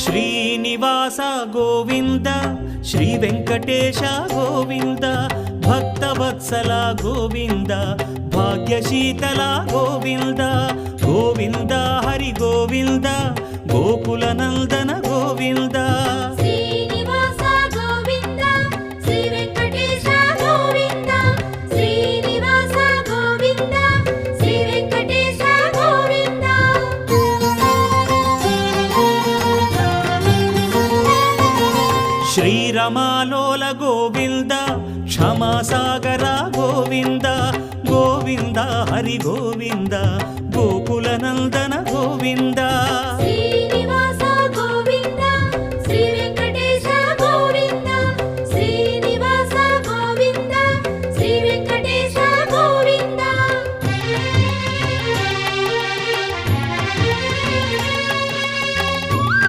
Srinivasa Govinda Shri Venkatesha Govinda Bhaktavatsala Govinda భాగ్యశీతల Govinda Govinda Hari Govinda Gokula Nandana Govinda Srinivasa Govinda Shri Venkatesha Govinda Srinivasa Govinda Shri Venkatesha Govinda శ్రీరమాలోల Govinda క్షమాసాగర Govinda Govinda Hari Govinda Gokula Nandana Govinda